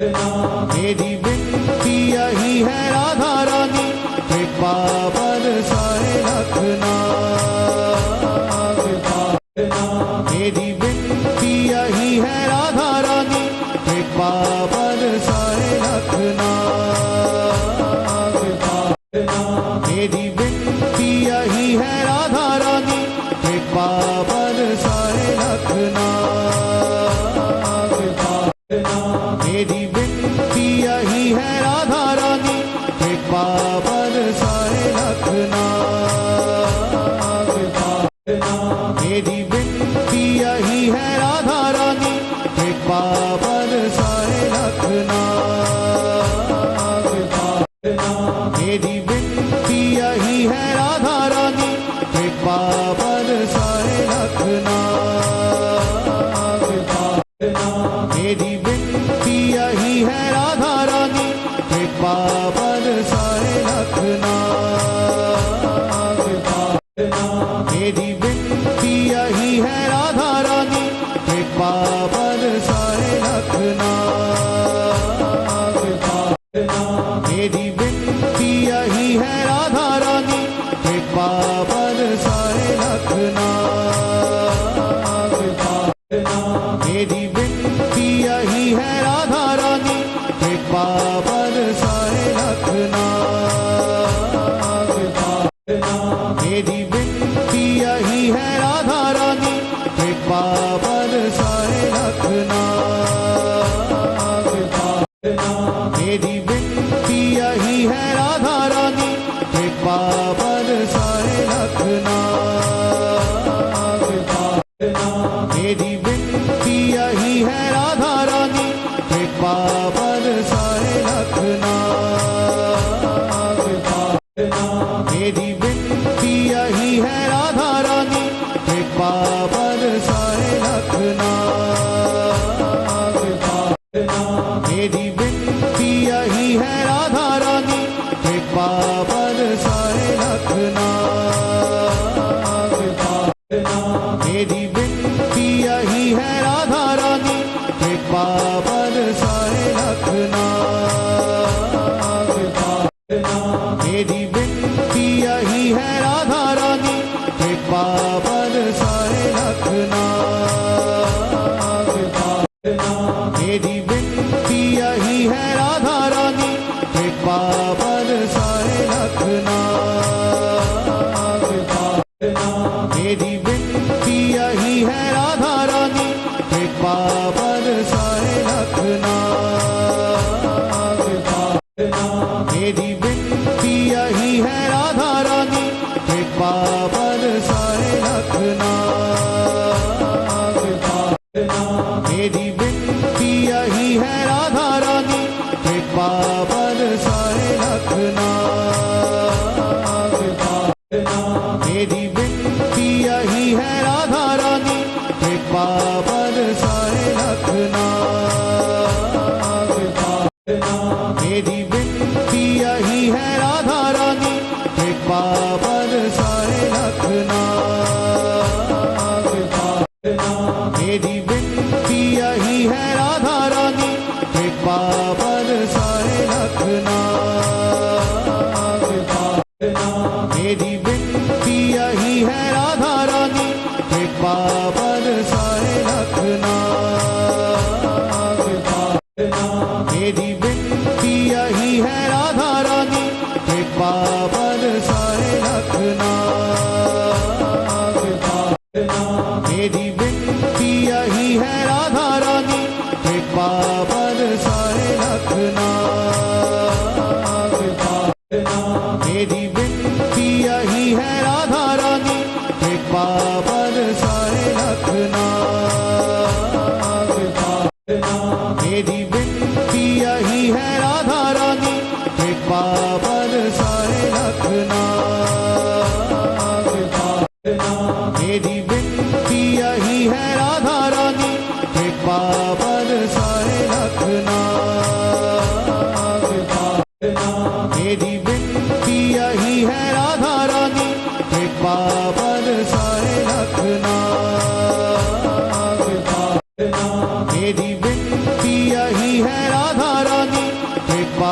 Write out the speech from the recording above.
मेरी विनती यही है राधा रानी, कृपा बरसाए रखना। मेरी विनती यही है राधा रानी, कृपा बरसाए रखना। मेरी विनती यही है राधा रानी, कृपा बरसाए रखना। मेरी विनती यही है राधा रानी, कृपा बरसाए रखना। मेरी विनती यही है राधा रानी, कृपा बरसाए रखना। मेरी विनती यही है राधा रानी, कृपा बरसाए रखना। मेरी विनती यही है राधा रानी, कृपा बरसाए रखना। मेरी विनती यही है राधा रानी, कृपा बरसाए रखना। मेरी विनती यही है राधा रानी, कृपा बरसाए रखना। मेरी विनती यही है राधा रानी, कृपा बरसाए रखना। मेरी विनती यही है राधा रानी, कृपा बरसाए रखना। मेरी विनती यही है राधा रानी, कृपा बरसाए रखना। मेरी विनती यही है राधा रानी, कृपा बरसाए रखना। मेरी विनती यही है राधा रानी, कृपा बरसाए रखना। मेरी विनती यही है राधा रानी, कृपा बरसाए रखना। मेरी विनती यही है राधा रानी, कृपा बरसाए रखना। मेरी विनती यही है राधा रानी, कृपा बरसाए रखना। मेरी विनती यही है राधा रानी, कृपा बरसाए रखना। मेरी विनती यही है राधा रानी, कृपा बरसाए रखना। मेरी विनती यही है राधा रानी, कृपा बरसाए रखना। मेरी विनती यही है राधा रानी, कृपा बरसाए रखना। मेरी विनती यही है राधा रानी, कृपा बरसाए रखना। मेरी विनती यही है राधा रानी, कृपा बरसाए रखना। मेरी विनती यही है राधा रानी, कृपा बरसाए रखना। मेरी विनती यही है राधा रानी, कृपा बरसाए रखना। मेरी विनती यही है राधा रानी, कृपा बरसाए रखना। मेरी विनती यही है राधा रानी, कृपा बरसाए रखना। मेरी विनती यही है राधा रानी, कृपा बरसाए रखना। मेरी विनती यही है राधा रानी, कृपा बरसाए रखना। मेरी विनती यही है राधा रानी, कृपा बरसाए रखना। मेरी विनती यही है राधा रानी, कृपा बरसाए रखना। मेरी विनती यही है राधा राधा रानी कृपा